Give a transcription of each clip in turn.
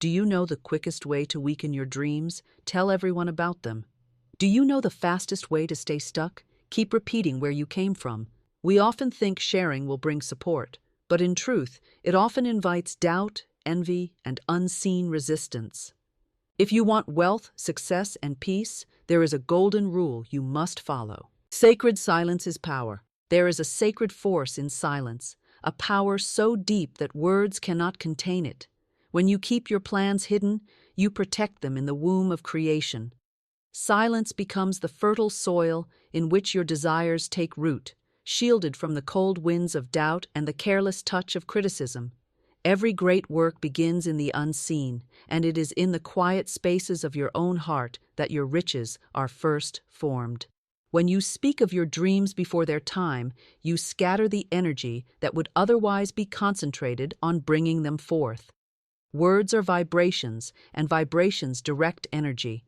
Do you know the quickest way to weaken your dreams? Tell everyone about them. Do you know the fastest way to stay stuck? Keep repeating where you came from. We often think sharing will bring support, but in truth, it often invites doubt, envy, and unseen resistance. If you want wealth, success, and peace, there is a golden rule you must follow. Sacred silence is power. There is a sacred force in silence, a power so deep that words cannot contain it. When you keep your plans hidden, you protect them in the womb of creation. Silence becomes the fertile soil in which your desires take root, shielded from the cold winds of doubt and the careless touch of criticism. Every great work begins in the unseen, and it is in the quiet spaces of your own heart that your riches are first formed. When you speak of your dreams before their time, you scatter the energy that would otherwise be concentrated on bringing them forth. Words are vibrations, and vibrations direct energy.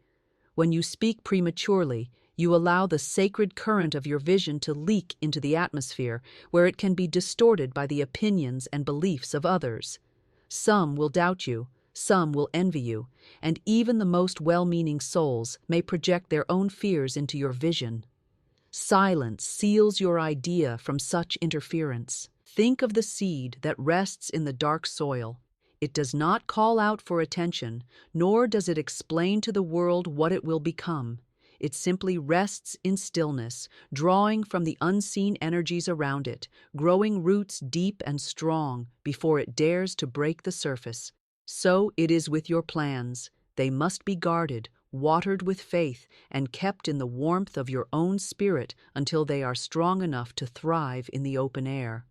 When you speak prematurely, you allow the sacred current of your vision to leak into the atmosphere, where it can be distorted by the opinions and beliefs of others. Some will doubt you, some will envy you, and even the most well-meaning souls may project their own fears into your vision. Silence seals your idea from such interference. Think of the seed that rests in the dark soil. It does not call out for attention, nor does it explain to the world what it will become. It simply rests in stillness, drawing from the unseen energies around it, growing roots deep and strong before it dares to break the surface. So it is with your plans. They must be guarded, watered with faith, and kept in the warmth of your own spirit until they are strong enough to thrive in the open air.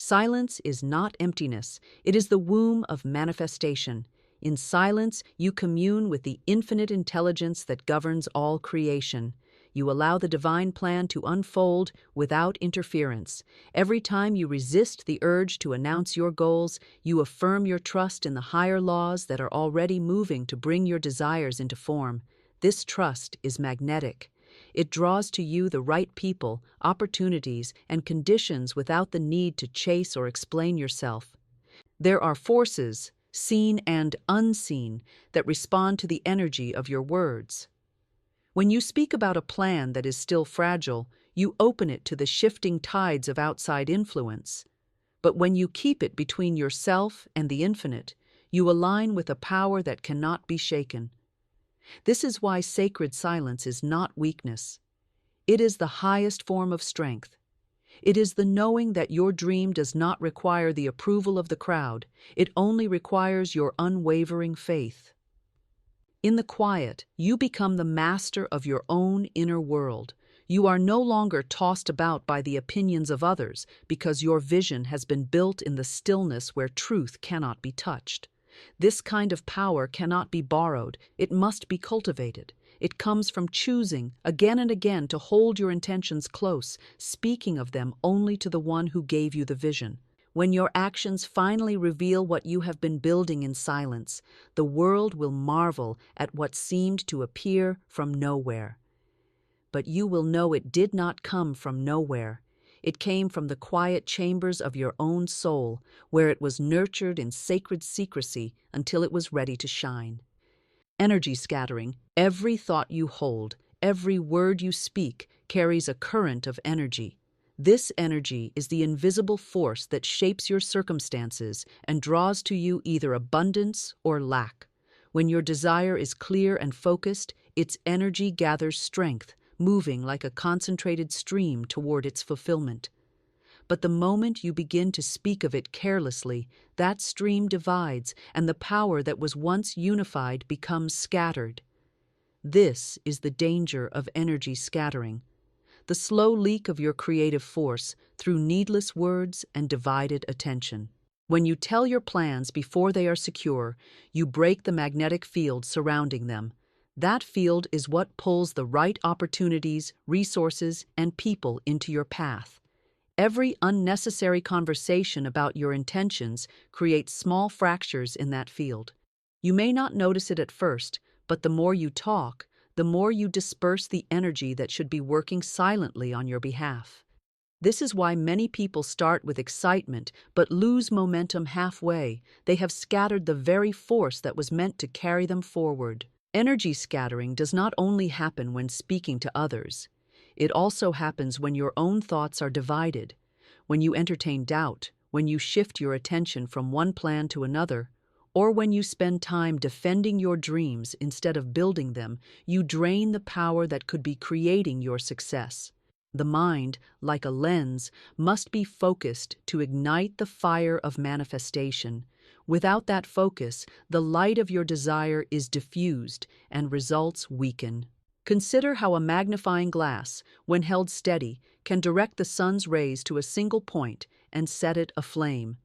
Silence is not emptiness, it is the womb of manifestation. In silence, you commune with the infinite intelligence that governs all creation. You allow the divine plan to unfold without interference. Every time you resist the urge to announce your goals, you affirm your trust in the higher laws that are already moving to bring your desires into form. This trust is magnetic. It draws to you the right people, opportunities, and conditions without the need to chase or explain yourself. There are forces, seen and unseen, that respond to the energy of your words. When you speak about a plan that is still fragile, you open it to the shifting tides of outside influence. But when you keep it between yourself and the infinite, you align with a power that cannot be shaken. This is why sacred silence is not weakness. It is the highest form of strength. It is the knowing that your dream does not require the approval of the crowd, it only requires your unwavering faith. In the quiet, you become the master of your own inner world. You are no longer tossed about by the opinions of others because your vision has been built in the stillness where truth cannot be touched. This kind of power cannot be borrowed, it must be cultivated. It comes from choosing, again and again, to hold your intentions close, speaking of them only to the one who gave you the vision. When your actions finally reveal what you have been building in silence, the world will marvel at what seemed to appear from nowhere. But you will know it did not come from nowhere. It came from the quiet chambers of your own soul, where it was nurtured in sacred secrecy until it was ready to shine. Energy scattering. Every thought you hold, every word you speak, carries a current of energy. This energy is the invisible force that shapes your circumstances and draws to you either abundance or lack. When your desire is clear and focused, its energy gathers strength, moving like a concentrated stream toward its fulfillment. But the moment you begin to speak of it carelessly, that stream divides, and the power that was once unified becomes scattered. This is the danger of energy scattering, the slow leak of your creative force through needless words and divided attention. When you tell your plans before they are secure, you break the magnetic field surrounding them. That field is what pulls the right opportunities, resources, and people into your path. Every unnecessary conversation about your intentions creates small fractures in that field. You may not notice it at first, but the more you talk, the more you disperse the energy that should be working silently on your behalf. This is why many people start with excitement but lose momentum halfway. They have scattered the very force that was meant to carry them forward. Energy scattering does not only happen when speaking to others. It also happens when your own thoughts are divided, when you entertain doubt, when you shift your attention from one plan to another, or when you spend time defending your dreams instead of building them. You drain the power that could be creating your success. The mind, like a lens, must be focused to ignite the fire of manifestation. Without that focus, the light of your desire is diffused and results weaken. Consider how a magnifying glass, when held steady, can direct the sun's rays to a single point and set it aflame.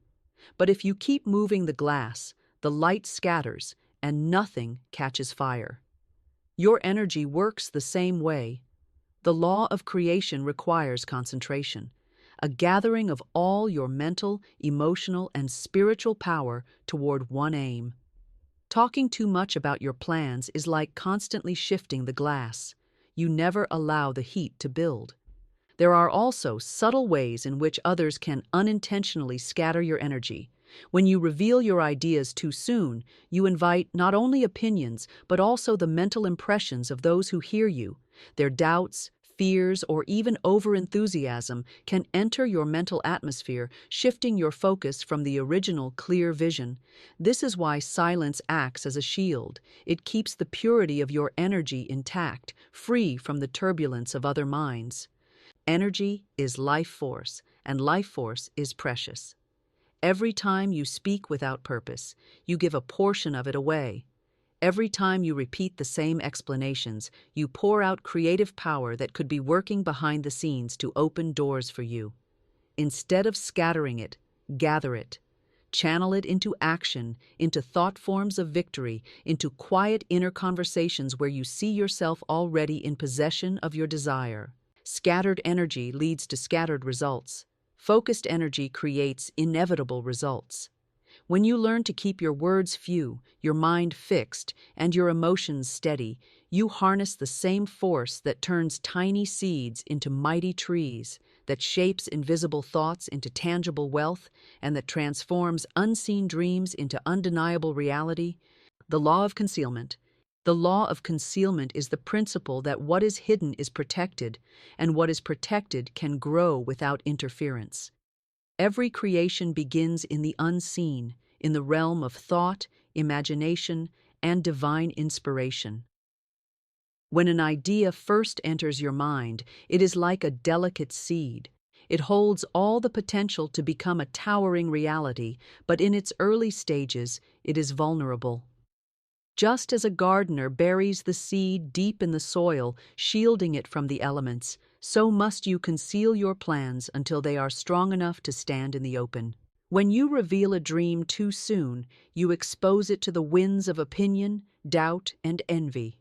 But if you keep moving the glass, the light scatters and nothing catches fire. Your energy works the same way. The law of creation requires concentration, a gathering of all your mental, emotional, and spiritual power toward one aim. Talking too much about your plans is like constantly shifting the glass. You never allow the heat to build. There are also subtle ways in which others can unintentionally scatter your energy. When you reveal your ideas too soon, you invite not only opinions, but also the mental impressions of those who hear you. Their doubts, fears, or even overenthusiasm can enter your mental atmosphere, shifting your focus from the original clear vision. This is why silence acts as a shield. It keeps the purity of your energy intact, free from the turbulence of other minds. Energy is life force, and life force is precious. Every time you speak without purpose, you give a portion of it away. Every time you repeat the same explanations, you pour out creative power that could be working behind the scenes to open doors for you. Instead of scattering it, gather it. Channel it into action, into thought forms of victory, into quiet inner conversations where you see yourself already in possession of your desire. Scattered energy leads to scattered results. Focused energy creates inevitable results. When you learn to keep your words few, your mind fixed, and your emotions steady, you harness the same force that turns tiny seeds into mighty trees, that shapes invisible thoughts into tangible wealth, and that transforms unseen dreams into undeniable reality. The law of concealment. The law of concealment is the principle that what is hidden is protected, and what is protected can grow without interference. Every creation begins in the unseen, in the realm of thought, imagination, and divine inspiration. When an idea first enters your mind, it is like a delicate seed. It holds all the potential to become a towering reality, but in its early stages, it is vulnerable. Just as a gardener buries the seed deep in the soil, shielding it from the elements, so must you conceal your plans until they are strong enough to stand in the open. When you reveal a dream too soon, you expose it to the winds of opinion, doubt, and envy.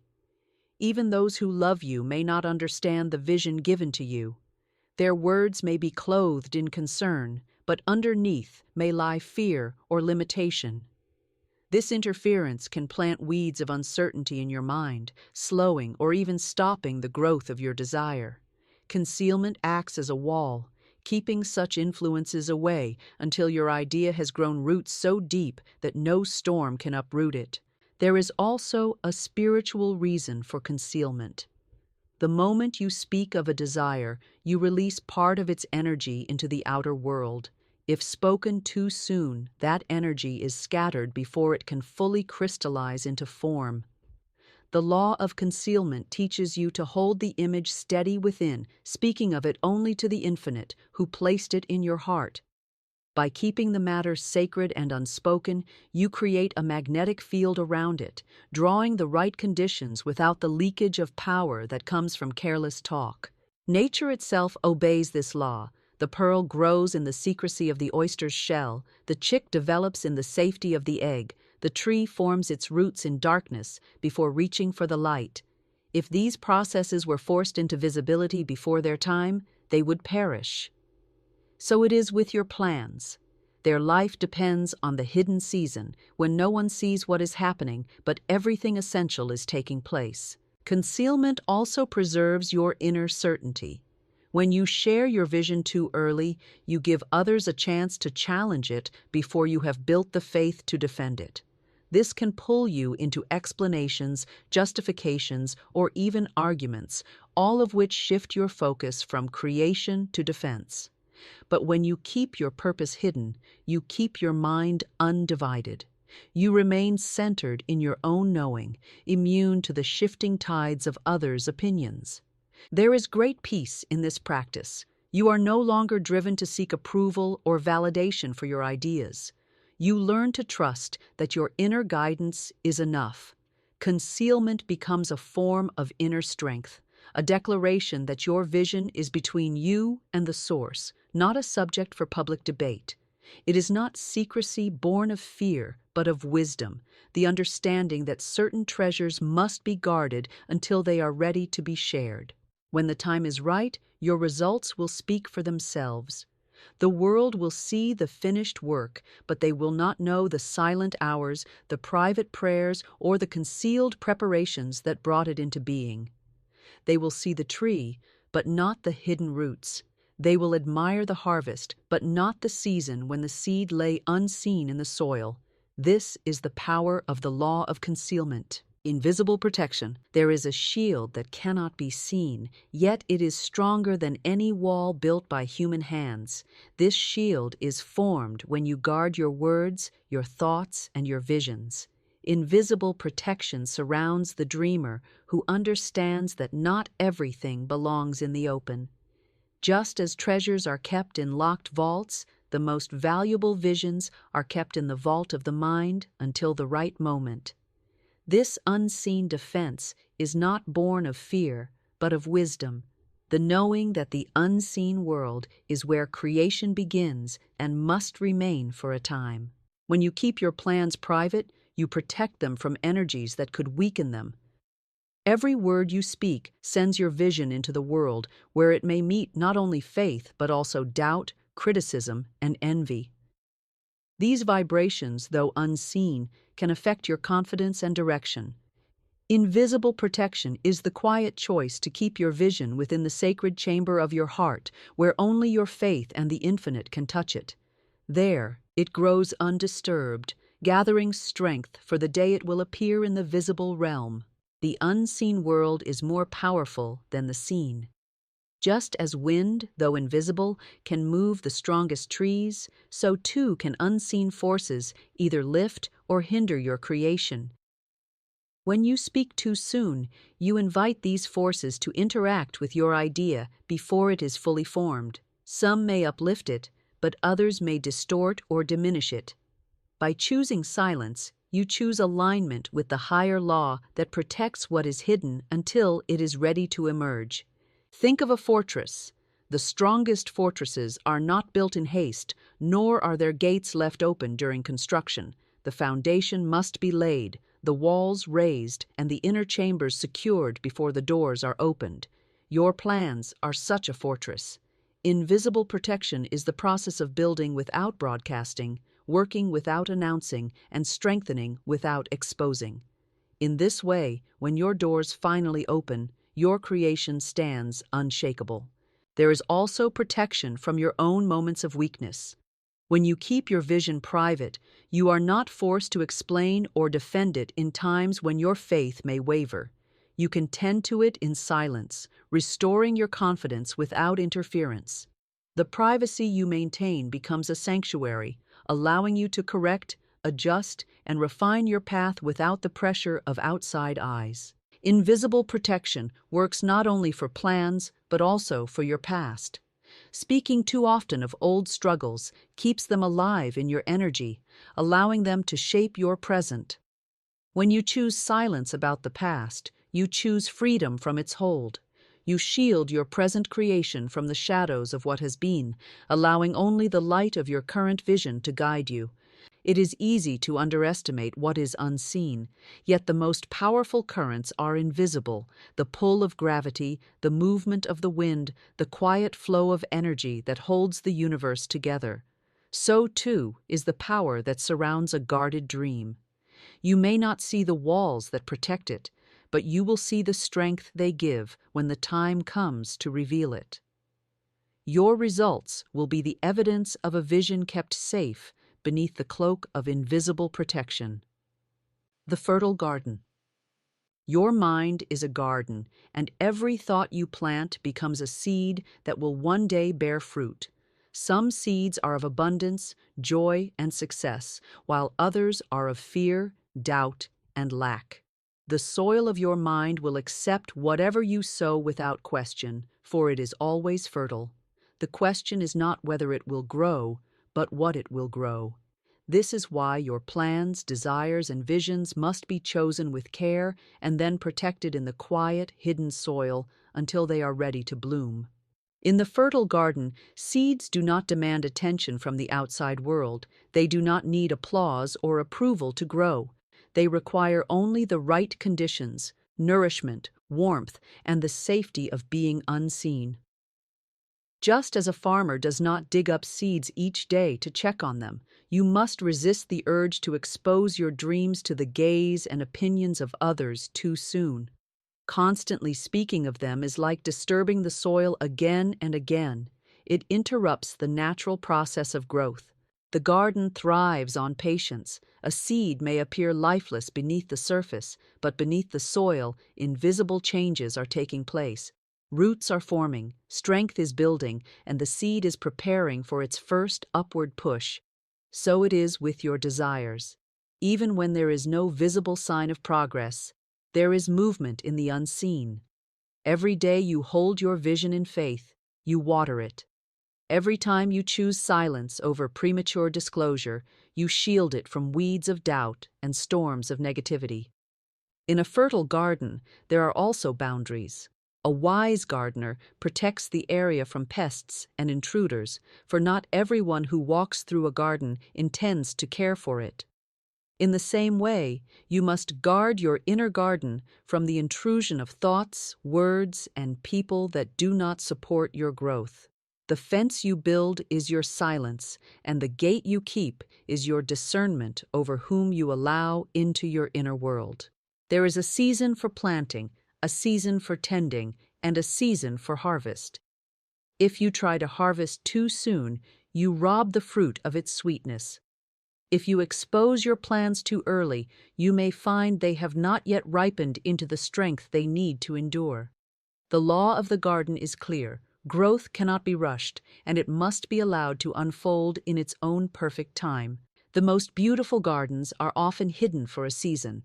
Even those who love you may not understand the vision given to you. Their words may be clothed in concern, but underneath may lie fear or limitation. This interference can plant weeds of uncertainty in your mind, slowing or even stopping the growth of your desire. Concealment acts as a wall, keeping such influences away until your idea has grown roots so deep that no storm can uproot it. There is also a spiritual reason for concealment. The moment you speak of a desire, you release part of its energy into the outer world. If spoken too soon, that energy is scattered before it can fully crystallize into form. The law of concealment teaches you to hold the image steady within, speaking of it only to the infinite, who placed it in your heart. By keeping the matter sacred and unspoken, you create a magnetic field around it, drawing the right conditions without the leakage of power that comes from careless talk. Nature itself obeys this law. The pearl grows in the secrecy of the oyster's shell, the chick develops in the safety of the egg, the tree forms its roots in darkness before reaching for the light. If these processes were forced into visibility before their time, they would perish. So it is with your plans. Their life depends on the hidden season, when no one sees what is happening, but everything essential is taking place. Concealment also preserves your inner certainty. When you share your vision too early, you give others a chance to challenge it before you have built the faith to defend it. This can pull you into explanations, justifications, or even arguments, all of which shift your focus from creation to defense. But when you keep your purpose hidden, you keep your mind undivided. You remain centered in your own knowing, immune to the shifting tides of others' opinions. There is great peace in this practice. You are no longer driven to seek approval or validation for your ideas. You learn to trust that your inner guidance is enough. Concealment becomes a form of inner strength, a declaration that your vision is between you and the source, not a subject for public debate. It is not secrecy born of fear, but of wisdom, the understanding that certain treasures must be guarded until they are ready to be shared. When the time is right, your results will speak for themselves. The world will see the finished work, but they will not know the silent hours, the private prayers, or the concealed preparations that brought it into being. They will see the tree, but not the hidden roots. They will admire the harvest, but not the season when the seed lay unseen in the soil. This is the power of the law of concealment. Invisible protection. There is a shield that cannot be seen, yet it is stronger than any wall built by human hands. This shield is formed when you guard your words, your thoughts, and your visions. Invisible protection surrounds the dreamer who understands that not everything belongs in the open. Just as treasures are kept in locked vaults, the most valuable visions are kept in the vault of the mind until the right moment. This unseen defense is not born of fear, but of wisdom, the knowing that the unseen world is where creation begins and must remain for a time. When you keep your plans private, you protect them from energies that could weaken them. Every word you speak sends your vision into the world, where it may meet not only faith but also doubt, criticism, and envy. These vibrations, though unseen, can affect your confidence and direction. Invisible protection is the quiet choice to keep your vision within the sacred chamber of your heart, where only your faith and the infinite can touch it. There, it grows undisturbed, gathering strength for the day it will appear in the visible realm. The unseen world is more powerful than the seen. Just as wind, though invisible, can move the strongest trees, so too can unseen forces either lift or hinder your creation. When you speak too soon, you invite these forces to interact with your idea before it is fully formed. Some may uplift it, but others may distort or diminish it. By choosing silence, you choose alignment with the higher law that protects what is hidden until it is ready to emerge. Think of a fortress. The strongest fortresses are not built in haste, nor are their gates left open during construction. The foundation must be laid, the walls raised, and the inner chambers secured before the doors are opened. Your plans are such a fortress. Invisible protection is the process of building without broadcasting, working without announcing, and strengthening without exposing. In this way, when your doors finally open, your creation stands unshakable. There is also protection from your own moments of weakness. When you keep your vision private, you are not forced to explain or defend it in times when your faith may waver. You can tend to it in silence, restoring your confidence without interference. The privacy you maintain becomes a sanctuary, allowing you to correct, adjust, and refine your path without the pressure of outside eyes. Invisible protection works not only for plans, but also for your past. Speaking too often of old struggles keeps them alive in your energy, allowing them to shape your present. When you choose silence about the past, you choose freedom from its hold. You shield your present creation from the shadows of what has been, allowing only the light of your current vision to guide you. It is easy to underestimate what is unseen, yet the most powerful currents are invisible: the pull of gravity, the movement of the wind, the quiet flow of energy that holds the universe together. So, too, is the power that surrounds a guarded dream. You may not see the walls that protect it, but you will see the strength they give when the time comes to reveal it. Your results will be the evidence of a vision kept safe beneath the cloak of invisible protection. The fertile garden. Your mind is a garden, and every thought you plant becomes a seed that will one day bear fruit. Some seeds are of abundance, joy, and success, while others are of fear, doubt, and lack. The soil of your mind will accept whatever you sow without question, for it is always fertile. The question is not whether it will grow, but what it will grow. This is why your plans, desires, and visions must be chosen with care and then protected in the quiet, hidden soil until they are ready to bloom. In the fertile garden, seeds do not demand attention from the outside world. They do not need applause or approval to grow. They require only the right conditions, nourishment, warmth, and the safety of being unseen. Just as a farmer does not dig up seeds each day to check on them, you must resist the urge to expose your dreams to the gaze and opinions of others too soon. Constantly speaking of them is like disturbing the soil again and again. It interrupts the natural process of growth. The garden thrives on patience. A seed may appear lifeless beneath the surface, but beneath the soil, invisible changes are taking place. Roots are forming, strength is building, and the seed is preparing for its first upward push. So it is with your desires. Even when there is no visible sign of progress, there is movement in the unseen. Every day you hold your vision in faith, you water it. Every time you choose silence over premature disclosure, you shield it from weeds of doubt and storms of negativity. In a fertile garden, there are also boundaries. A wise gardener protects the area from pests and intruders, for not everyone who walks through a garden intends to care for it. In the same way, you must guard your inner garden from the intrusion of thoughts, words, and people that do not support your growth. The fence you build is your silence, and the gate you keep is your discernment over whom you allow into your inner world. There is a season for planting, a season for tending, and a season for harvest. If you try to harvest too soon, you rob the fruit of its sweetness. If you expose your plans too early, you may find they have not yet ripened into the strength they need to endure. The law of the garden is clear. Growth cannot be rushed, and it must be allowed to unfold in its own perfect time. The most beautiful gardens are often hidden for a season.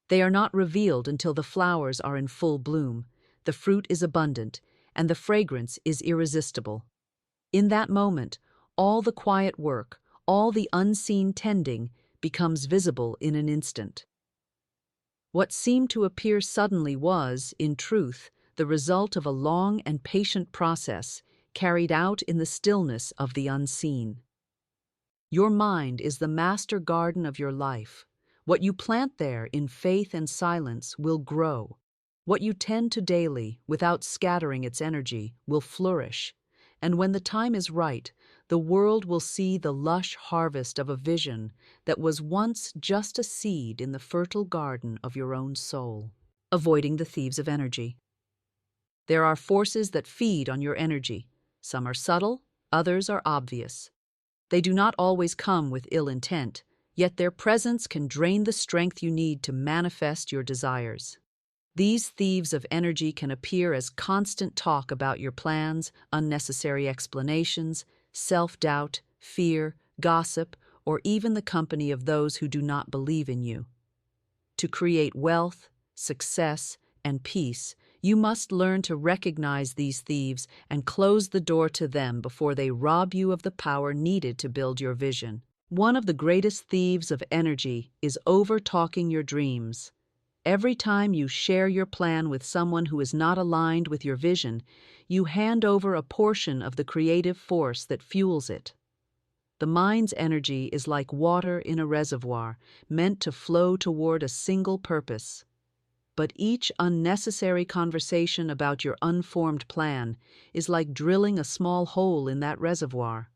They are not revealed until the flowers are in full bloom, the fruit is abundant, and the fragrance is irresistible. In that moment, all the quiet work, all the unseen tending, becomes visible in an instant. What seemed to appear suddenly was, in truth, the result of a long and patient process carried out in the stillness of the unseen. Your mind is the master garden of your life. What you plant there in faith and silence will grow. What you tend to daily, without scattering its energy, will flourish. And when the time is right, the world will see the lush harvest of a vision that was once just a seed in the fertile garden of your own soul. Avoiding the thieves of energy. There are forces that feed on your energy. Some are subtle, others are obvious. They do not always come with ill intent, yet their presence can drain the strength you need to manifest your desires. These thieves of energy can appear as constant talk about your plans, unnecessary explanations, self-doubt, fear, gossip, or even the company of those who do not believe in you. To create wealth, success, and peace, you must learn to recognize these thieves and close the door to them before they rob you of the power needed to build your vision. One of the greatest thieves of energy is over-talking your dreams. Every time you share your plan with someone who is not aligned with your vision, you hand over a portion of the creative force that fuels it. The mind's energy is like water in a reservoir, meant to flow toward a single purpose. But each unnecessary conversation about your unformed plan is like drilling a small hole in that reservoir.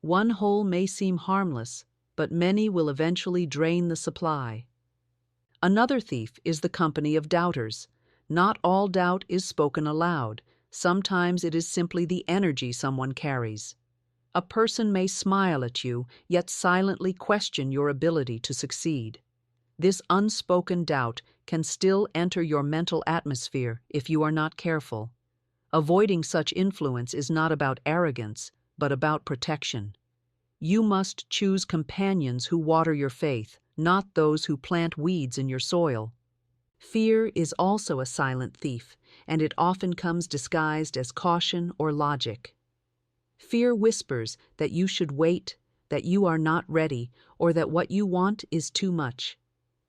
One hole may seem harmless, but many will eventually drain the supply. Another thief is the company of doubters. Not all doubt is spoken aloud. Sometimes it is simply the energy someone carries. A person may smile at you, yet silently question your ability to succeed. This unspoken doubt can still enter your mental atmosphere if you are not careful. Avoiding such influence is not about arrogance, but about protection. You must choose companions who water your faith, not those who plant weeds in your soil. Fear is also a silent thief, and it often comes disguised as caution or logic. Fear whispers that you should wait, that you are not ready, or that what you want is too much.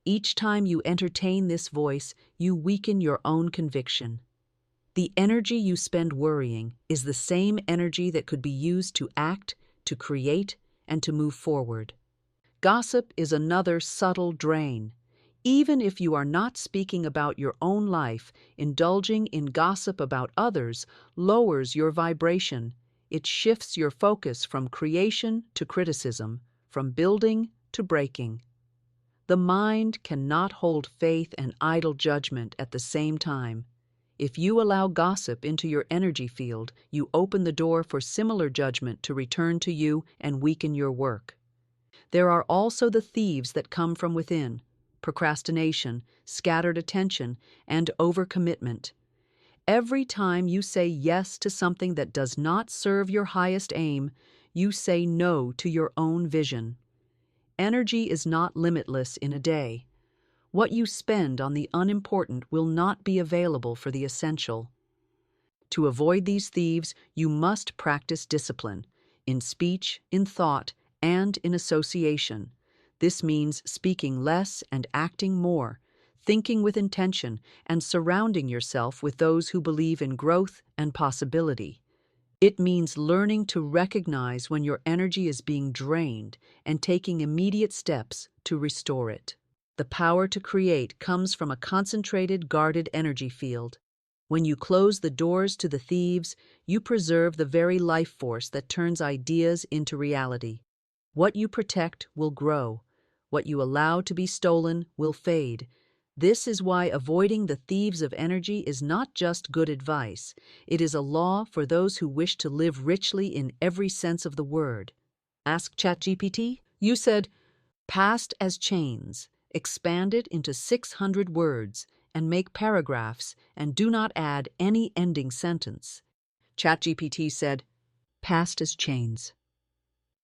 Each time you entertain this voice, you weaken your own conviction. The energy you spend worrying is the same energy that could be used to act, to create, and to move forward. Gossip is another subtle drain. Even if you are not speaking about your own life, indulging in gossip about others lowers your vibration. It shifts your focus from creation to criticism, from building to breaking. The mind cannot hold faith and idle judgment at the same time. If you allow gossip into your energy field, you open the door for similar judgment to return to you and weaken your work. There are also the thieves that come from within: procrastination, scattered attention, and overcommitment. Every time you say yes to something that does not serve your highest aim, you say no to your own vision. Energy is not limitless in a day. What you spend on the unimportant will not be available for the essential. To avoid these thieves, you must practice discipline, in speech, in thought, and in association. This means speaking less and acting more, thinking with intention, and surrounding yourself with those who believe in growth and possibility. It means learning to recognize when your energy is being drained and taking immediate steps to restore it. The power to create comes from a concentrated, guarded energy field. When you close the doors to the thieves, you preserve the very life force that turns ideas into reality. What you protect will grow. What you allow to be stolen will fade. This is why avoiding the thieves of energy is not just good advice. It is a law for those who wish to live richly in every sense of the word. Ask ChatGPT. You said, "Past as chains, expand it into 600 words, and make paragraphs, and do not add any ending sentence." ChatGPT said, "Past as chains."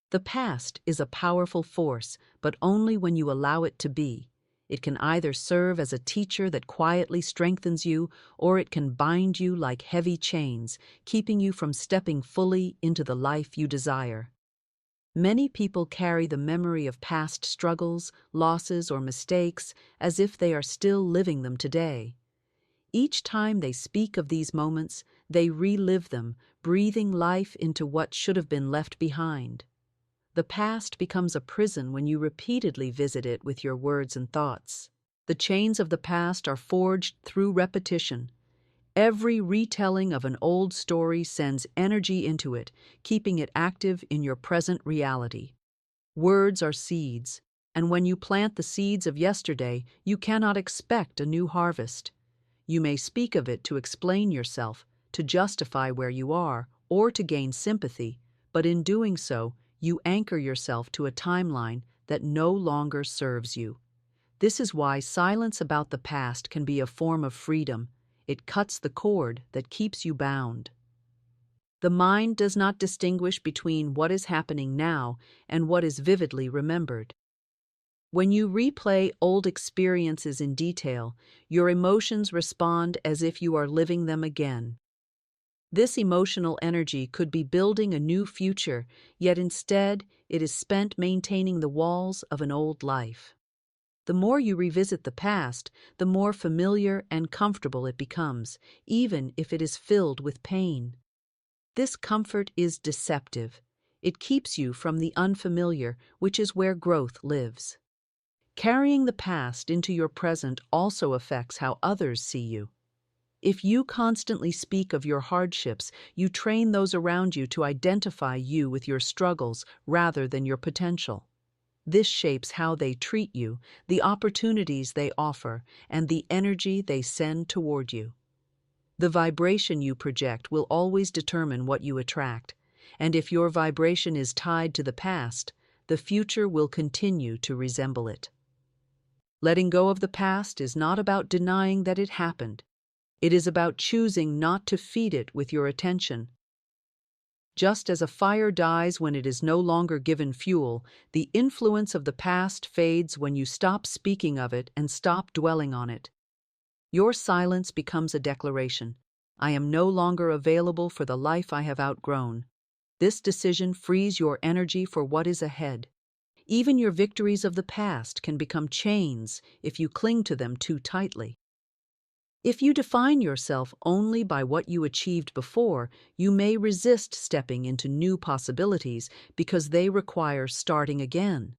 The past is a powerful force, but only when you allow it to be. It can either serve as a teacher that quietly strengthens you, or it can bind you like heavy chains, keeping you from stepping fully into the life you desire. Many people carry the memory of past struggles, losses, or mistakes as if they are still living them today. Each time they speak of these moments, they relive them, breathing life into what should have been left behind. The past becomes a prison when you repeatedly visit it with your words and thoughts. The chains of the past are forged through repetition. Every retelling of an old story sends energy into it, keeping it active in your present reality. Words are seeds, and when you plant the seeds of yesterday, you cannot expect a new harvest. You may speak of it to explain yourself, to justify where you are, or to gain sympathy, but in doing so, you anchor yourself to a timeline that no longer serves you. This is why silence about the past can be a form of freedom. It cuts the cord that keeps you bound. The mind does not distinguish between what is happening now and what is vividly remembered. When you replay old experiences in detail, your emotions respond as if you are living them again. This emotional energy could be building a new future, yet instead it is spent maintaining the walls of an old life. The more you revisit the past, the more familiar and comfortable it becomes, even if it is filled with pain. This comfort is deceptive. It keeps you from the unfamiliar, which is where growth lives. Carrying the past into your present also affects how others see you. If you constantly speak of your hardships, you train those around you to identify you with your struggles rather than your potential. This shapes how they treat you, the opportunities they offer, and the energy they send toward you. The vibration you project will always determine what you attract, and if your vibration is tied to the past, the future will continue to resemble it. Letting go of the past is not about denying that it happened. It is about choosing not to feed it with your attention. Just as a fire dies when it is no longer given fuel, the influence of the past fades when you stop speaking of it and stop dwelling on it. Your silence becomes a declaration. I am no longer available for the life I have outgrown. This decision frees your energy for what is ahead. Even your victories of the past can become chains if you cling to them too tightly. If you define yourself only by what you achieved before, you may resist stepping into new possibilities because they require starting again.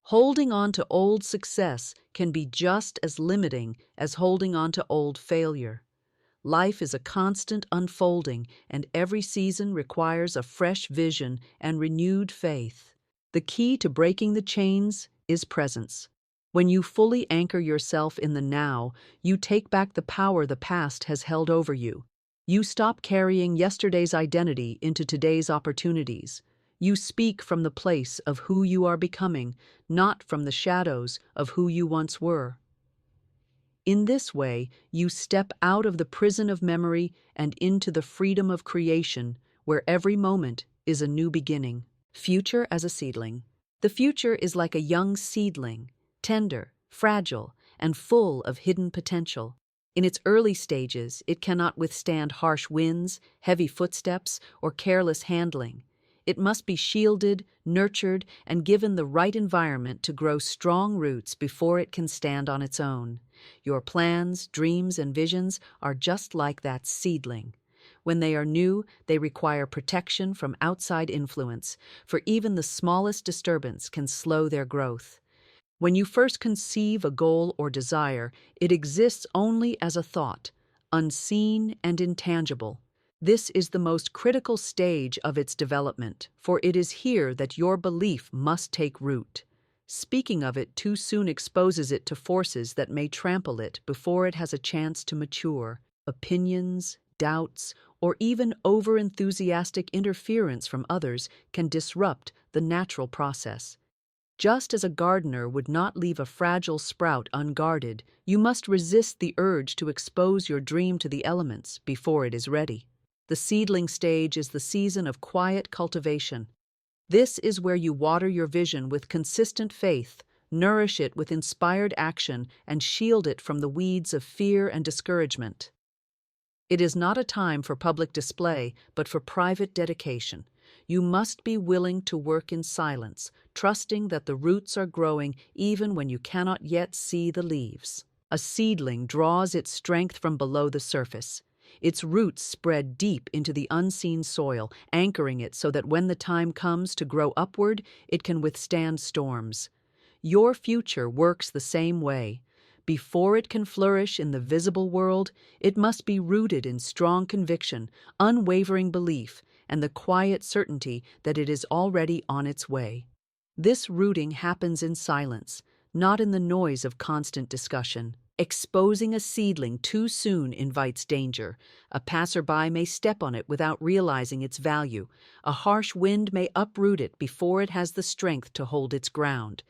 Holding on to old success can be just as limiting as holding on to old failure. Life is a constant unfolding, and every season requires a fresh vision and renewed faith. The key to breaking the chains is presence. When you fully anchor yourself in the now, you take back the power the past has held over you. You stop carrying yesterday's identity into today's opportunities. You speak from the place of who you are becoming, not from the shadows of who you once were. In this way, you step out of the prison of memory and into the freedom of creation, where every moment is a new beginning. Future as a seedling. The future is like a young seedling, tender, fragile, and full of hidden potential. In its early stages, it cannot withstand harsh winds, heavy footsteps, or careless handling. It must be shielded, nurtured, and given the right environment to grow strong roots before it can stand on its own. Your plans, dreams, and visions are just like that seedling. When they are new, they require protection from outside influence, for even the smallest disturbance can slow their growth. When you first conceive a goal or desire, it exists only as a thought, unseen and intangible. This is the most critical stage of its development, for it is here that your belief must take root. Speaking of it too soon exposes it to forces that may trample it before it has a chance to mature. Opinions, doubts, or even over-enthusiastic interference from others can disrupt the natural process. Just as a gardener would not leave a fragile sprout unguarded, you must resist the urge to expose your dream to the elements before it is ready. The seedling stage is the season of quiet cultivation. This is where you water your vision with consistent faith, nourish it with inspired action, and shield it from the weeds of fear and discouragement. It is not a time for public display, but for private dedication. You must be willing to work in silence, trusting that the roots are growing even when you cannot yet see the leaves. A seedling draws its strength from below the surface. Its roots spread deep into the unseen soil, anchoring it so that when the time comes to grow upward, it can withstand storms. Your future works the same way. Before it can flourish in the visible world, it must be rooted in strong conviction, unwavering belief, and the quiet certainty that it is already on its way. This rooting happens in silence, not in the noise of constant discussion. Exposing a seedling too soon invites danger. A passerby may step on it without realizing its value. A harsh wind may uproot it before it has the strength to hold its ground.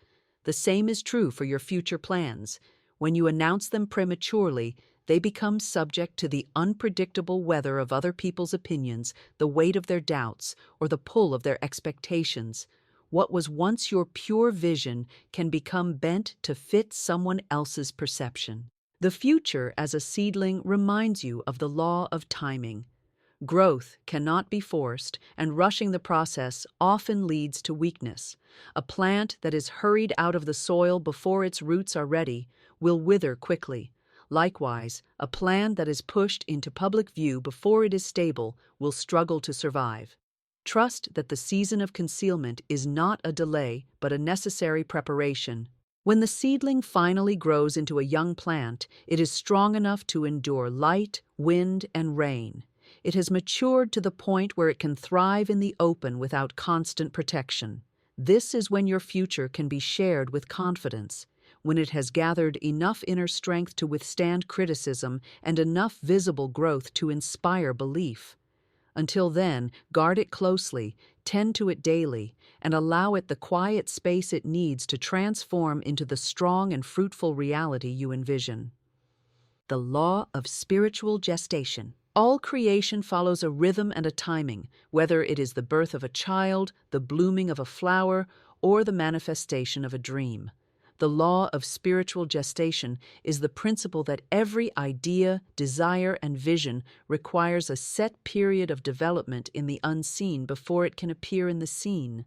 The same is true for your future plans. When you announce them prematurely, they become subject to the unpredictable weather of other people's opinions, the weight of their doubts, or the pull of their expectations. What was once your pure vision can become bent to fit someone else's perception. The future as a seedling reminds you of the law of timing. Growth cannot be forced, and rushing the process often leads to weakness. A plant that is hurried out of the soil before its roots are ready will wither quickly. Likewise, a plan that is pushed into public view before it is stable will struggle to survive. Trust that the season of concealment is not a delay, but a necessary preparation. When the seedling finally grows into a young plant, it is strong enough to endure light, wind, and rain. It has matured to the point where it can thrive in the open without constant protection. This is when your future can be shared with confidence, when it has gathered enough inner strength to withstand criticism and enough visible growth to inspire belief. Until then, guard it closely, tend to it daily, and allow it the quiet space it needs to transform into the strong and fruitful reality you envision. The law of spiritual gestation. All creation follows a rhythm and a timing, whether it is the birth of a child, the blooming of a flower, or the manifestation of a dream. The law of spiritual gestation is the principle that every idea, desire, and vision requires a set period of development in the unseen before it can appear in the seen.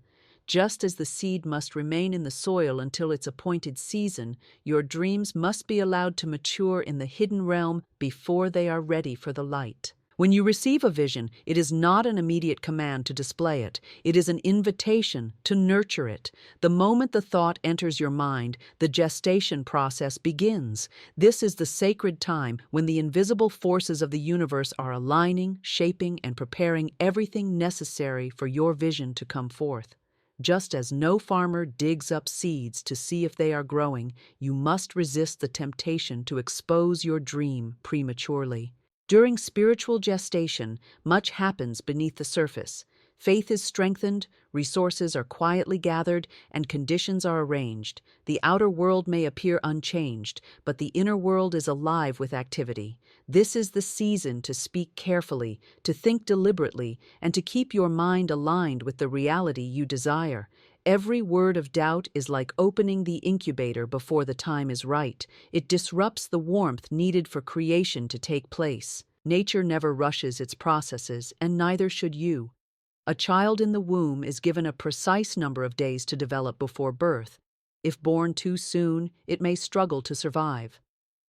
Just as the seed must remain in the soil until its appointed season, your dreams must be allowed to mature in the hidden realm before they are ready for the light. When you receive a vision, it is not an immediate command to display it. It is an invitation to nurture it. The moment the thought enters your mind, the gestation process begins. This is the sacred time when the invisible forces of the universe are aligning, shaping, and preparing everything necessary for your vision to come forth. Just as no farmer digs up seeds to see if they are growing, you must resist the temptation to expose your dream prematurely. During spiritual gestation, much happens beneath the surface. Faith is strengthened, resources are quietly gathered, and conditions are arranged. The outer world may appear unchanged, but the inner world is alive with activity. This is the season to speak carefully, to think deliberately, and to keep your mind aligned with the reality you desire. Every word of doubt is like opening the incubator before the time is right. It disrupts the warmth needed for creation to take place. Nature never rushes its processes, and neither should you. A child in the womb is given a precise number of days to develop before birth. If born too soon, it may struggle to survive.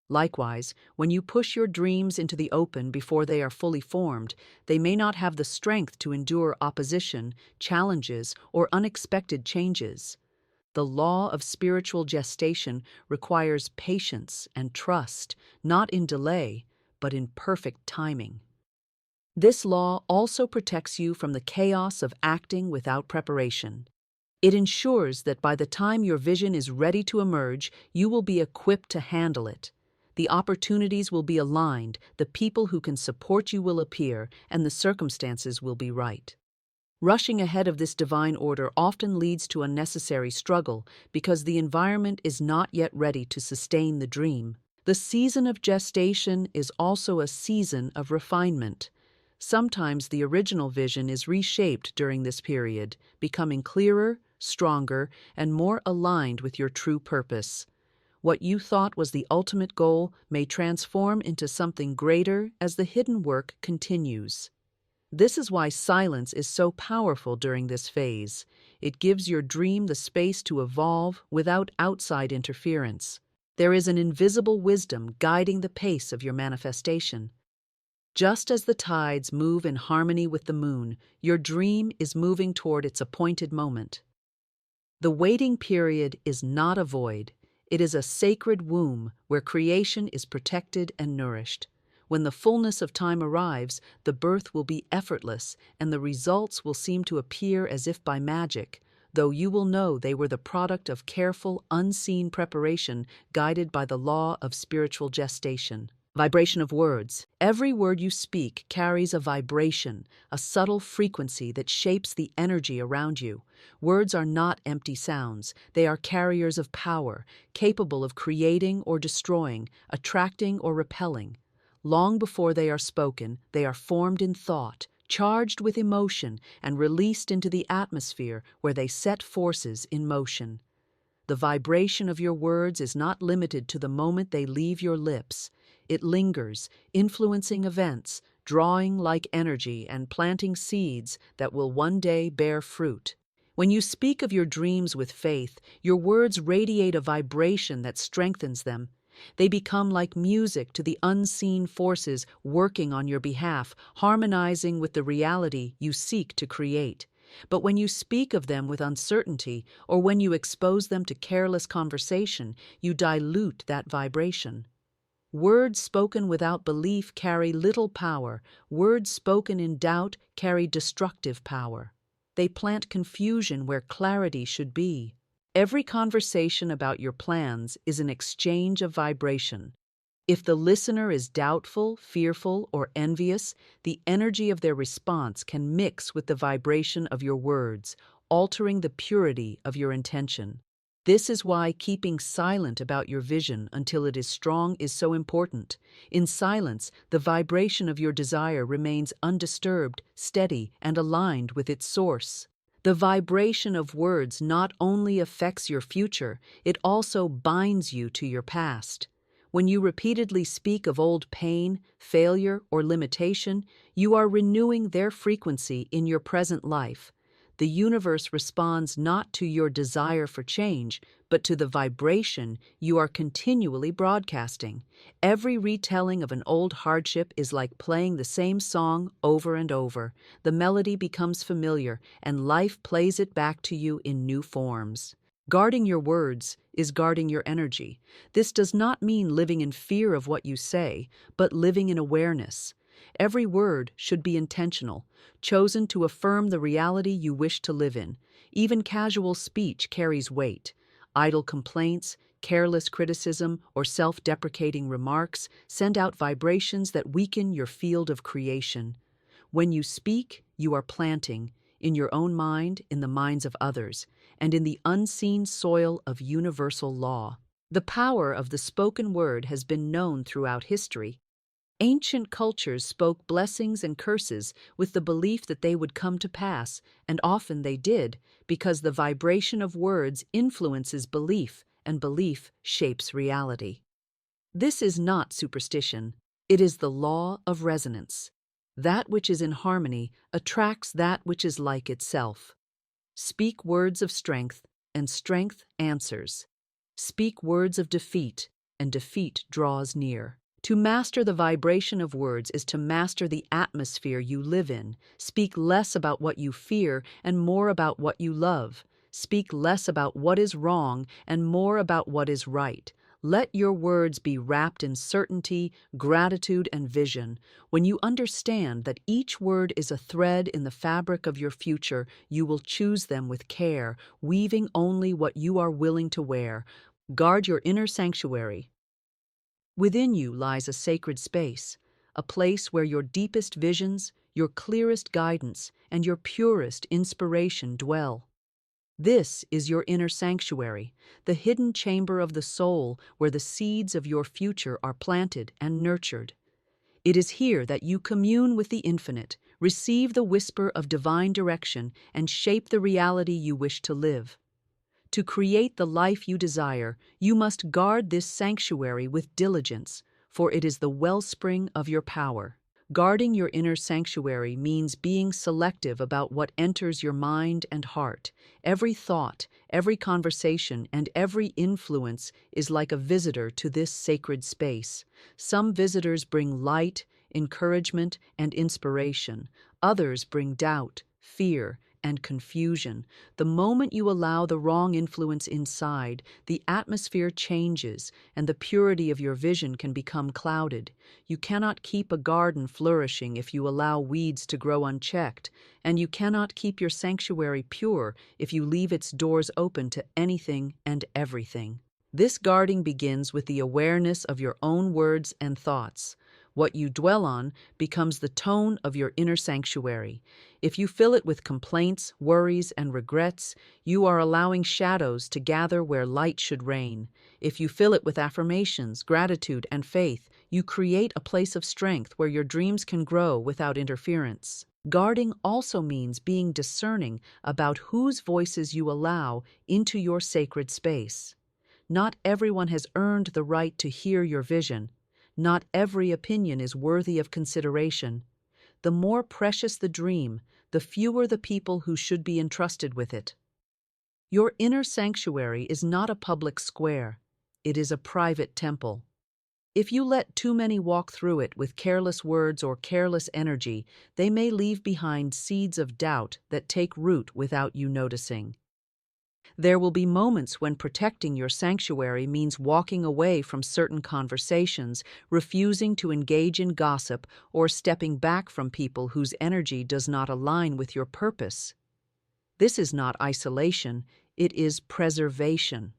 Likewise, when you push your dreams into the open before they are fully formed, they may not have the strength to endure opposition, challenges, or unexpected changes. The law of spiritual gestation requires patience and trust, not in delay, but in perfect timing. This law also protects you from the chaos of acting without preparation. It ensures that by the time your vision is ready to emerge, you will be equipped to handle it. The opportunities will be aligned, the people who can support you will appear, and the circumstances will be right. Rushing ahead of this divine order often leads to unnecessary struggle because the environment is not yet ready to sustain the dream. The season of gestation is also a season of refinement. Sometimes the original vision is reshaped during this period, becoming clearer, stronger, and more aligned with your true purpose. What you thought was the ultimate goal may transform into something greater as the hidden work continues. This is why silence is so powerful during this phase. It gives your dream the space to evolve without outside interference. There is an invisible wisdom guiding the pace of your manifestation. Just as the tides move in harmony with the moon, your dream is moving toward its appointed moment. The waiting period is not a void. It is a sacred womb where creation is protected and nourished. When the fullness of time arrives, the birth will be effortless, and the results will seem to appear as if by magic, though you will know they were the product of careful, unseen preparation guided by the law of spiritual gestation. Vibration of words. Every word you speak carries a vibration, a subtle frequency that shapes the energy around you. Words are not empty sounds. They are carriers of power, capable of creating or destroying, attracting or repelling. Long before they are spoken, they are formed in thought, charged with emotion, and released into the atmosphere where they set forces in motion. The vibration of your words is not limited to the moment they leave your lips. It lingers, influencing events, drawing like energy and planting seeds that will one day bear fruit. When you speak of your dreams with faith, your words radiate a vibration that strengthens them. They become like music to the unseen forces working on your behalf, harmonizing with the reality you seek to create. But when you speak of them with uncertainty, or when you expose them to careless conversation, you dilute that vibration. Words spoken without belief carry little power. Words spoken in doubt carry destructive power. They plant confusion where clarity should be. Every conversation about your plans is an exchange of vibration. If the listener is doubtful, fearful, or envious, the energy of their response can mix with the vibration of your words, altering the purity of your intention. This is why keeping silent about your vision until it is strong is so important. In silence, the vibration of your desire remains undisturbed, steady, and aligned with its source. The vibration of words not only affects your future, it also binds you to your past. When you repeatedly speak of old pain, failure, or limitation, you are renewing their frequency in your present life. The universe responds not to your desire for change, but to the vibration you are continually broadcasting. Every retelling of an old hardship is like playing the same song over and over. The melody becomes familiar, and life plays it back to you in new forms. Guarding your words is guarding your energy. This does not mean living in fear of what you say, but living in awareness. Every word should be intentional, chosen to affirm the reality you wish to live in. Even casual speech carries weight. Idle complaints, careless criticism, or self-deprecating remarks send out vibrations that weaken your field of creation. When you speak, you are planting, in your own mind, in the minds of others, and in the unseen soil of universal law. The power of the spoken word has been known throughout history. Ancient cultures spoke blessings and curses with the belief that they would come to pass, and often they did, because the vibration of words influences belief, and belief shapes reality. This is not superstition. It is the law of resonance. That which is in harmony attracts that which is like itself. Speak words of strength, and strength answers. Speak words of defeat, and defeat draws near. To master the vibration of words is to master the atmosphere you live in. Speak less about what you fear and more about what you love. Speak less about what is wrong and more about what is right. Let your words be wrapped in certainty, gratitude, and vision. When you understand that each word is a thread in the fabric of your future, you will choose them with care, weaving only what you are willing to wear. Guard your inner sanctuary. Within you lies a sacred space, a place where your deepest visions, your clearest guidance, and your purest inspiration dwell. This is your inner sanctuary, the hidden chamber of the soul where the seeds of your future are planted and nurtured. It is here that you commune with the infinite, receive the whisper of divine direction, and shape the reality you wish to live. To create the life you desire, you must guard this sanctuary with diligence, for it is the wellspring of your power. Guarding your inner sanctuary means being selective about what enters your mind and heart. Every thought, every conversation, and every influence is like a visitor to this sacred space. Some visitors bring light, encouragement, and inspiration. Others bring doubt, fear, and confusion. The moment you allow the wrong influence inside, the atmosphere changes and the purity of your vision can become clouded. You cannot keep a garden flourishing if you allow weeds to grow unchecked, and you cannot keep your sanctuary pure if you leave its doors open to anything and everything. This guarding begins with the awareness of your own words and thoughts. What you dwell on becomes the tone of your inner sanctuary. If you fill it with complaints, worries, and regrets, you are allowing shadows to gather where light should reign. If you fill it with affirmations, gratitude, and faith, you create a place of strength where your dreams can grow without interference. Guarding also means being discerning about whose voices you allow into your sacred space. Not everyone has earned the right to hear your vision. Not every opinion is worthy of consideration. The more precious the dream, the fewer the people who should be entrusted with it. Your inner sanctuary is not a public square. It is a private temple. If you let too many walk through it with careless words or careless energy, they may leave behind seeds of doubt that take root without you noticing. There will be moments when protecting your sanctuary means walking away from certain conversations, refusing to engage in gossip, or stepping back from people whose energy does not align with your purpose. This is not isolation, it is preservation.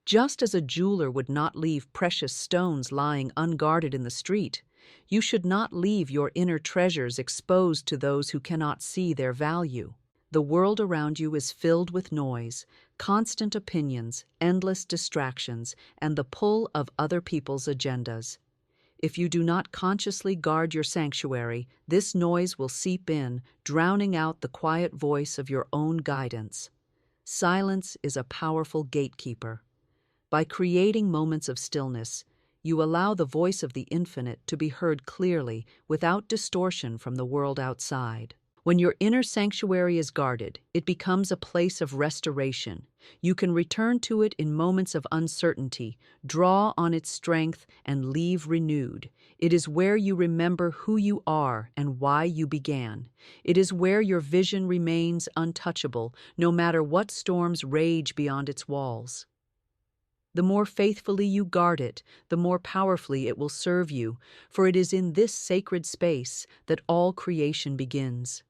Just as a jeweler would not leave precious stones lying unguarded in the street, you should not leave your inner treasures exposed to those who cannot see their value. The world around you is filled with noise, constant opinions, endless distractions, and the pull of other people's agendas. If you do not consciously guard your sanctuary, this noise will seep in, drowning out the quiet voice of your own guidance. Silence is a powerful gatekeeper. By creating moments of stillness, you allow the voice of the infinite to be heard clearly without distortion from the world outside. When your inner sanctuary is guarded, it becomes a place of restoration. You can return to it in moments of uncertainty, draw on its strength, and leave renewed. It is where you remember who you are and why you began. It is where your vision remains untouchable, no matter what storms rage beyond its walls. The more faithfully you guard it, the more powerfully it will serve you, for it is in this sacred space that all creation begins.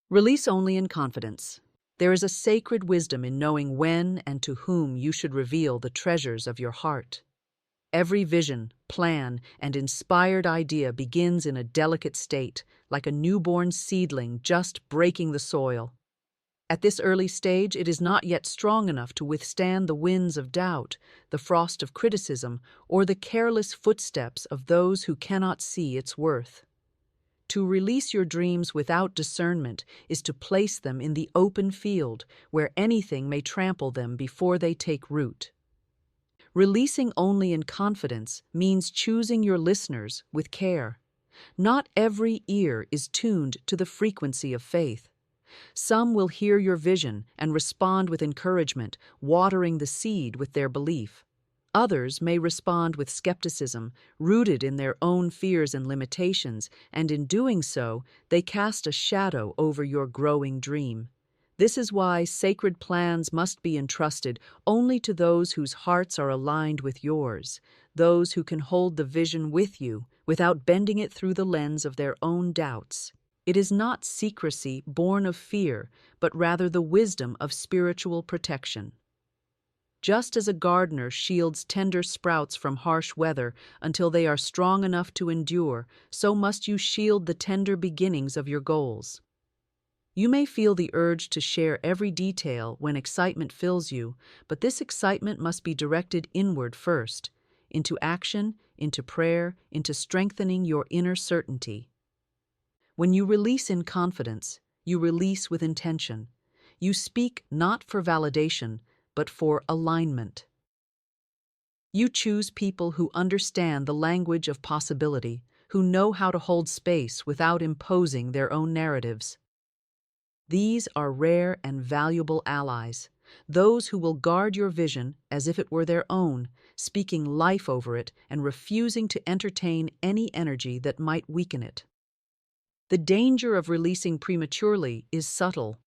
Release only in confidence. There is a sacred wisdom in knowing when and to whom you should reveal the treasures of your heart. Every vision, plan, and inspired idea begins in a delicate state, like a newborn seedling just breaking the soil. At this early stage, it is not yet strong enough to withstand the winds of doubt, the frost of criticism, or the careless footsteps of those who cannot see its worth. To release your dreams without discernment is to place them in the open field where anything may trample them before they take root. Releasing only in confidence means choosing your listeners with care. Not every ear is tuned to the frequency of faith. Some will hear your vision and respond with encouragement, watering the seed with their belief. Others may respond with skepticism, rooted in their own fears and limitations, and in doing so, they cast a shadow over your growing dream. This is why sacred plans must be entrusted only to those whose hearts are aligned with yours, those who can hold the vision with you without bending it through the lens of their own doubts. It is not secrecy born of fear, but rather the wisdom of spiritual protection. Just as a gardener shields tender sprouts from harsh weather until they are strong enough to endure, so must you shield the tender beginnings of your goals. You may feel the urge to share every detail when excitement fills you, but this excitement must be directed inward first, into action, into prayer, into strengthening your inner certainty. When you release in confidence, you release with intention. You speak not for validation, but for alignment. You choose people who understand the language of possibility, who know how to hold space without imposing their own narratives. These are rare and valuable allies, those who will guard your vision as if it were their own, speaking life over it and refusing to entertain any energy that might weaken it. The danger of releasing prematurely is subtle.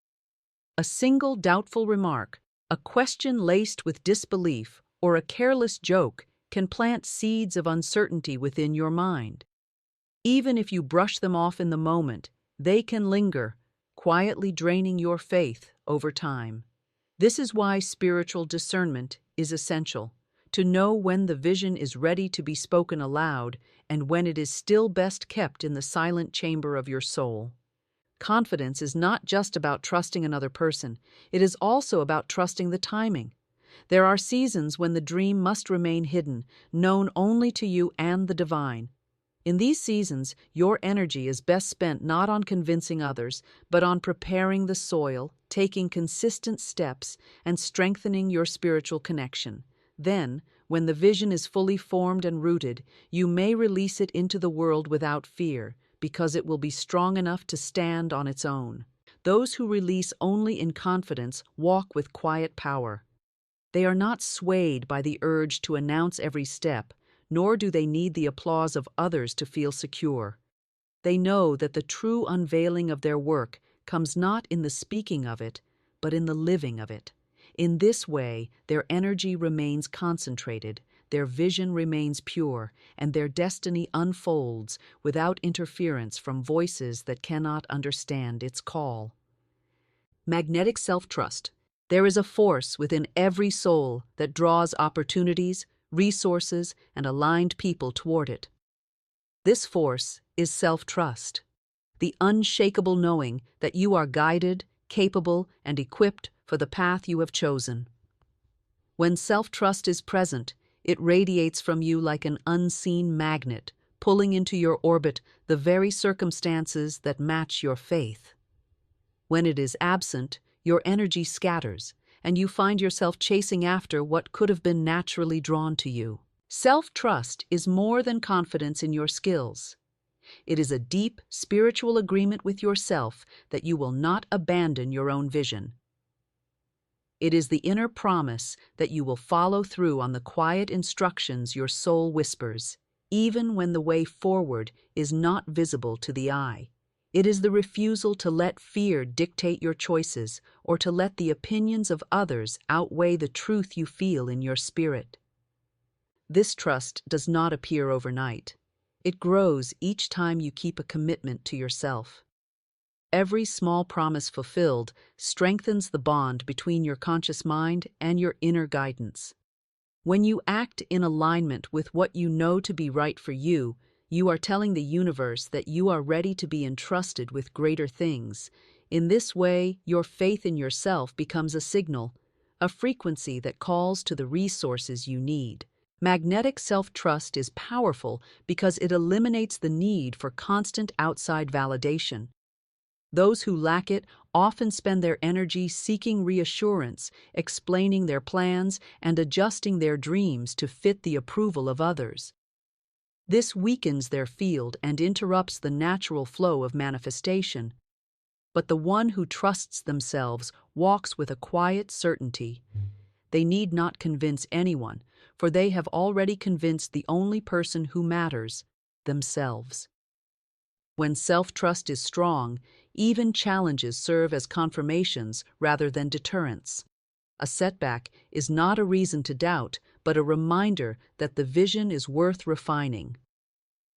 A single doubtful remark, a question laced with disbelief, or a careless joke can plant seeds of uncertainty within your mind. Even if you brush them off in the moment, they can linger, quietly draining your faith over time. This is why spiritual discernment is essential, to know when the vision is ready to be spoken aloud and when it is still best kept in the silent chamber of your soul. Confidence is not just about trusting another person, it is also about trusting the timing. There are seasons when the dream must remain hidden, known only to you and the divine. In these seasons, your energy is best spent not on convincing others, but on preparing the soil, taking consistent steps, and strengthening your spiritual connection. Then, when the vision is fully formed and rooted, you may release it into the world without fear, because it will be strong enough to stand on its own. Those who release only in confidence walk with quiet power. They are not swayed by the urge to announce every step, nor do they need the applause of others to feel secure. They know that the true unveiling of their work comes not in the speaking of it, but in the living of it. In this way, their energy remains concentrated, their vision remains pure, and their destiny unfolds without interference from voices that cannot understand its call. Magnetic self-trust. There is a force within every soul that draws opportunities, resources, and aligned people toward it. This force is self-trust, the unshakable knowing that you are guided, capable, and equipped for the path you have chosen. When self-trust is present, it radiates from you like an unseen magnet, pulling into your orbit the very circumstances that match your faith. When it is absent, your energy scatters, and you find yourself chasing after what could have been naturally drawn to you. Self-trust is more than confidence in your skills. It is a deep, spiritual agreement with yourself that you will not abandon your own vision. It is the inner promise that you will follow through on the quiet instructions your soul whispers, even when the way forward is not visible to the eye. It is the refusal to let fear dictate your choices or to let the opinions of others outweigh the truth you feel in your spirit. This trust does not appear overnight. It grows each time you keep a commitment to yourself. Every small promise fulfilled strengthens the bond between your conscious mind and your inner guidance. When you act in alignment with what you know to be right for you, you are telling the universe that you are ready to be entrusted with greater things. In this way, your faith in yourself becomes a signal, a frequency that calls to the resources you need. Magnetic self-trust is powerful because it eliminates the need for constant outside validation. Those who lack it often spend their energy seeking reassurance, explaining their plans, and adjusting their dreams to fit the approval of others. This weakens their field and interrupts the natural flow of manifestation. But the one who trusts themselves walks with a quiet certainty. They need not convince anyone, for they have already convinced the only person who matters, themselves. When self-trust is strong, even challenges serve as confirmations rather than deterrents. A setback is not a reason to doubt, but a reminder that the vision is worth refining.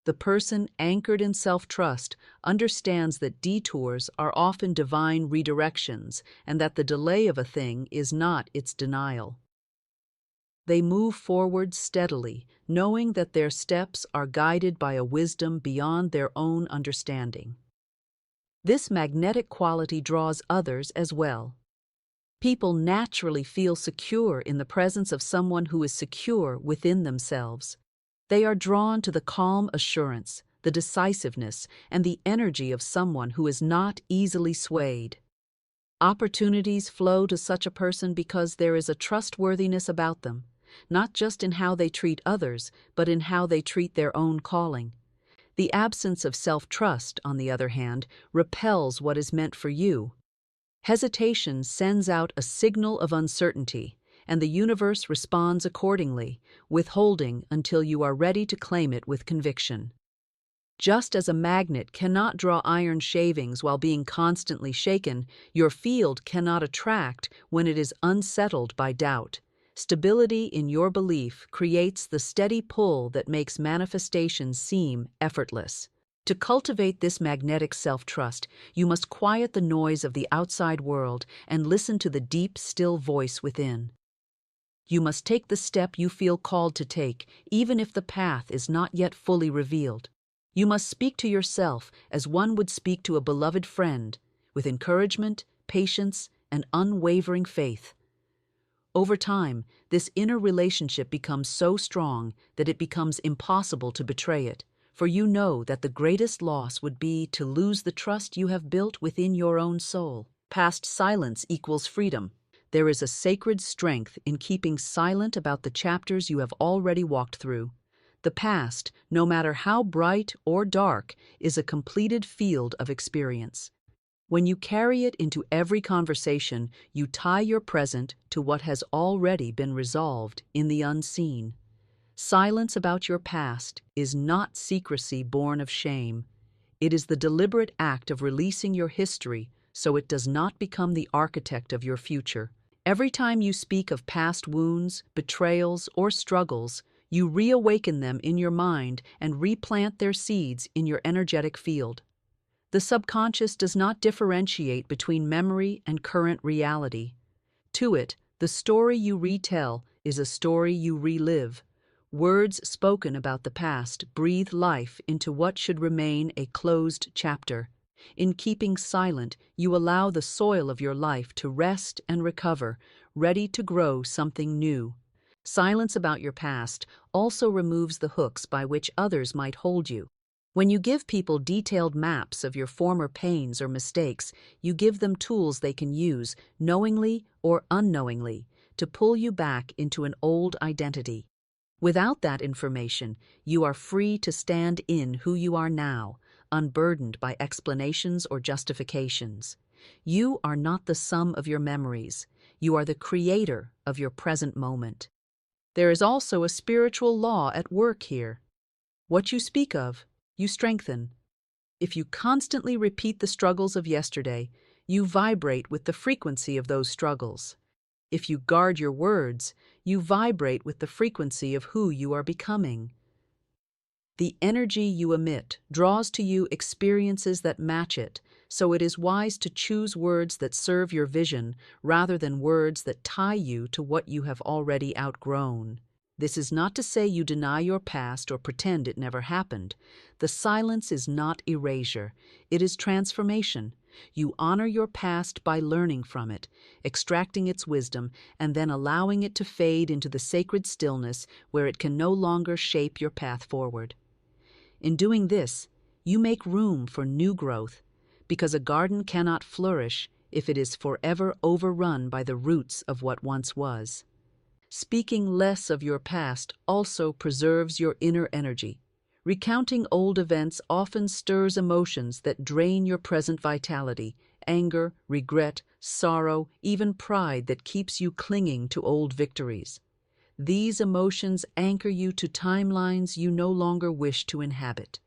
The person anchored in self-trust understands that detours are often divine redirections and that the delay of a thing is not its denial. They move forward steadily, knowing that their steps are guided by a wisdom beyond their own understanding. This magnetic quality draws others as well. People naturally feel secure in the presence of someone who is secure within themselves. They are drawn to the calm assurance, the decisiveness, and the energy of someone who is not easily swayed. Opportunities flow to such a person because there is a trustworthiness about them, not just in how they treat others, but in how they treat their own calling. The absence of self-trust, on the other hand, repels what is meant for you. Hesitation sends out a signal of uncertainty, and the universe responds accordingly, withholding until you are ready to claim it with conviction. Just as a magnet cannot draw iron shavings while being constantly shaken, your field cannot attract when it is unsettled by doubt. Stability in your belief creates the steady pull that makes manifestation seem effortless. To cultivate this magnetic self-trust, you must quiet the noise of the outside world and listen to the deep, still voice within. You must take the step you feel called to take, even if the path is not yet fully revealed. You must speak to yourself as one would speak to a beloved friend, with encouragement, patience, and unwavering faith. Over time, this inner relationship becomes so strong that it becomes impossible to betray it, for you know that the greatest loss would be to lose the trust you have built within your own soul. Past silence equals freedom. There is a sacred strength in keeping silent about the chapters you have already walked through. The past, no matter how bright or dark, is a completed field of experience. When you carry it into every conversation, you tie your present to what has already been resolved in the unseen. Silence about your past is not secrecy born of shame. It is the deliberate act of releasing your history so it does not become the architect of your future. Every time you speak of past wounds, betrayals, or struggles, you reawaken them in your mind and replant their seeds in your energetic field. The subconscious does not differentiate between memory and current reality. To it, the story you retell is a story you relive. Words spoken about the past breathe life into what should remain a closed chapter. In keeping silent, you allow the soil of your life to rest and recover, ready to grow something new. Silence about your past also removes the hooks by which others might hold you. When you give people detailed maps of your former pains or mistakes, you give them tools they can use, knowingly or unknowingly, to pull you back into an old identity. Without that information, you are free to stand in who you are now, unburdened by explanations or justifications. You are not the sum of your memories. You are the creator of your present moment. There is also a spiritual law at work here. What you speak of, you strengthen. If you constantly repeat the struggles of yesterday, you vibrate with the frequency of those struggles. If you guard your words, you vibrate with the frequency of who you are becoming. The energy you emit draws to you experiences that match it, so it is wise to choose words that serve your vision rather than words that tie you to what you have already outgrown. This is not to say you deny your past or pretend it never happened. The silence is not erasure, it is transformation. You honor your past by learning from it, extracting its wisdom, and then allowing it to fade into the sacred stillness where it can no longer shape your path forward. In doing this, you make room for new growth, because a garden cannot flourish if it is forever overrun by the roots of what once was. Speaking less of your past also preserves your inner energy. Recounting old events often stirs emotions that drain your present vitality, anger, regret, sorrow, even pride that keeps you clinging to old victories. These emotions anchor you to timelines you no longer wish to inhabit.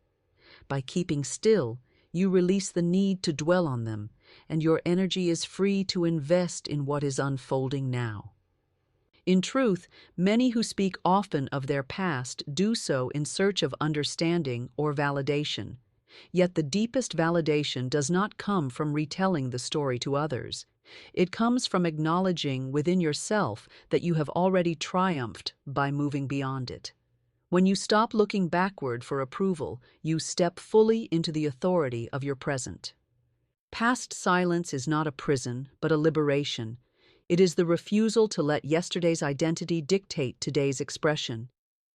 By keeping still, you release the need to dwell on them, and your energy is free to invest in what is unfolding now. In truth, many who speak often of their past do so in search of understanding or validation. Yet the deepest validation does not come from retelling the story to others. It comes from acknowledging within yourself that you have already triumphed by moving beyond it. When you stop looking backward for approval, you step fully into the authority of your present. Past silence is not a prison, but a liberation. It is the refusal to let yesterday's identity dictate today's expression.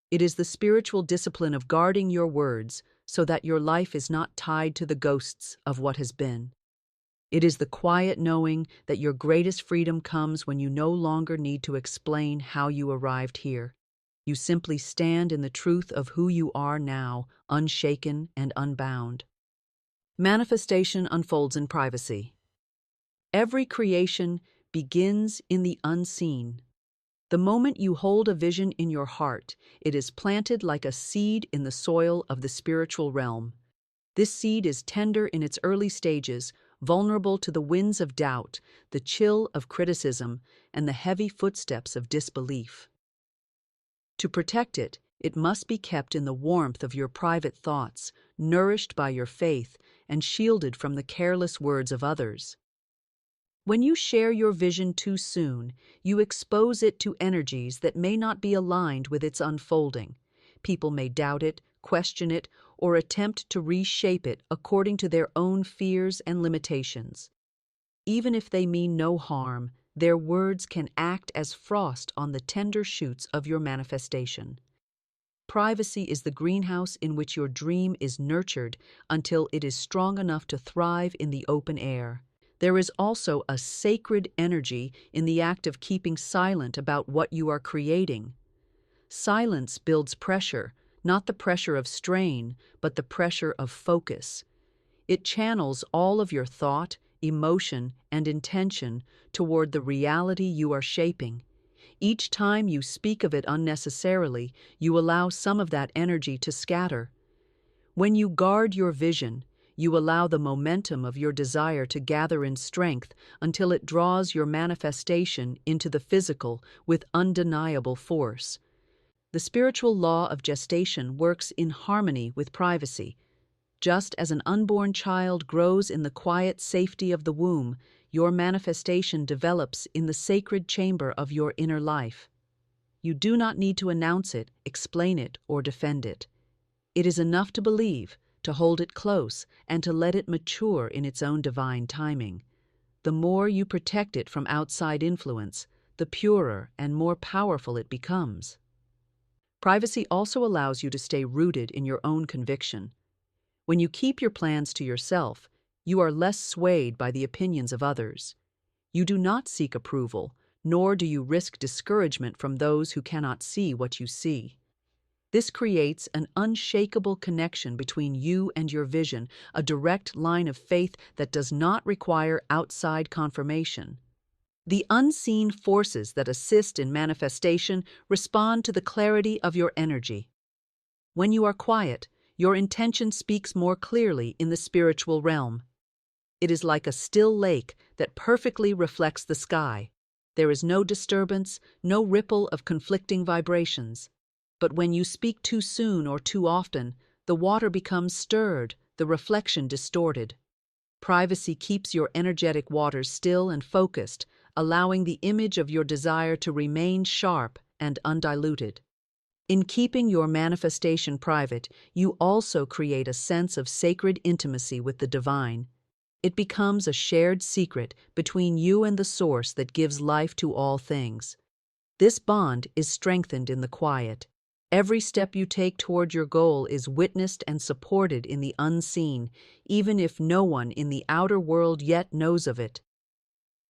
It is the spiritual discipline of guarding your words so that your life is not tied to the ghosts of what has been. It is the quiet knowing that your greatest freedom comes when you no longer need to explain how you arrived here. You simply stand in the truth of who you are now, unshaken and unbound. Manifestation unfolds in privacy. Every creation begins in the unseen. The moment you hold a vision in your heart, it is planted like a seed in the soil of the spiritual realm. This seed is tender in its early stages, vulnerable to the winds of doubt, the chill of criticism, and the heavy footsteps of disbelief. To protect it, it must be kept in the warmth of your private thoughts, nourished by your faith, and shielded from the careless words of others. When you share your vision too soon, you expose it to energies that may not be aligned with its unfolding. People may doubt it, question it, or attempt to reshape it according to their own fears and limitations. Even if they mean no harm, their words can act as frost on the tender shoots of your manifestation. Privacy is the greenhouse in which your dream is nurtured until it is strong enough to thrive in the open air. There is also a sacred energy in the act of keeping silent about what you are creating. Silence builds pressure, not the pressure of strain, but the pressure of focus. It channels all of your thought, emotion, and intention toward the reality you are shaping. Each time you speak of it unnecessarily, you allow some of that energy to scatter. When you guard your vision, you allow the momentum of your desire to gather in strength until it draws your manifestation into the physical with undeniable force. The spiritual law of gestation works in harmony with privacy. Just as an unborn child grows in the quiet safety of the womb, your manifestation develops in the sacred chamber of your inner life. You do not need to announce it, explain it, or defend it. It is enough to believe, to hold it close, and to let it mature in its own divine timing. The more you protect it from outside influence, the purer and more powerful it becomes. Privacy also allows you to stay rooted in your own conviction. When you keep your plans to yourself, you are less swayed by the opinions of others. You do not seek approval, nor do you risk discouragement from those who cannot see what you see. This creates an unshakable connection between you and your vision, a direct line of faith that does not require outside confirmation. The unseen forces that assist in manifestation respond to the clarity of your energy. When you are quiet, your intention speaks more clearly in the spiritual realm. It is like a still lake that perfectly reflects the sky. There is no disturbance, no ripple of conflicting vibrations. But when you speak too soon or too often, the water becomes stirred, the reflection distorted. Privacy keeps your energetic waters still and focused, allowing the image of your desire to remain sharp and undiluted. In keeping your manifestation private, you also create a sense of sacred intimacy with the divine. It becomes a shared secret between you and the source that gives life to all things. This bond is strengthened in the quiet. Every step you take toward your goal is witnessed and supported in the unseen, even if no one in the outer world yet knows of it.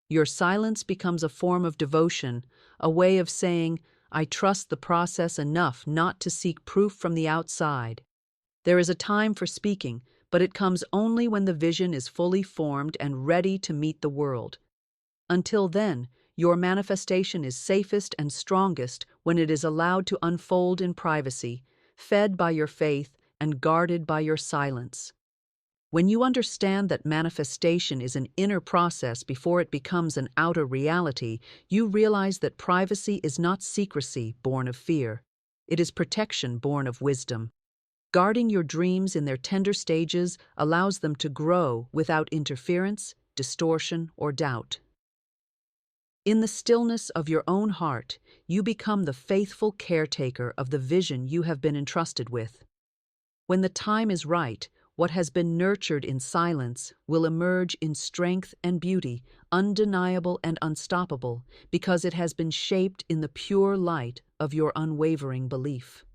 Your silence becomes a form of devotion, a way of saying, "I trust the process enough not to seek proof from the outside." There is a time for speaking, but it comes only when the vision is fully formed and ready to meet the world. Until then, your manifestation is safest and strongest when it is allowed to unfold in privacy, fed by your faith and guarded by your silence. When you understand that manifestation is an inner process before it becomes an outer reality, you realize that privacy is not secrecy born of fear. It is protection born of wisdom. Guarding your dreams in their tender stages allows them to grow without interference, distortion, or doubt. In the stillness of your own heart, you become the faithful caretaker of the vision you have been entrusted with. When the time is right, what has been nurtured in silence will emerge in strength and beauty, undeniable and unstoppable, because it has been shaped in the pure light of your unwavering belief.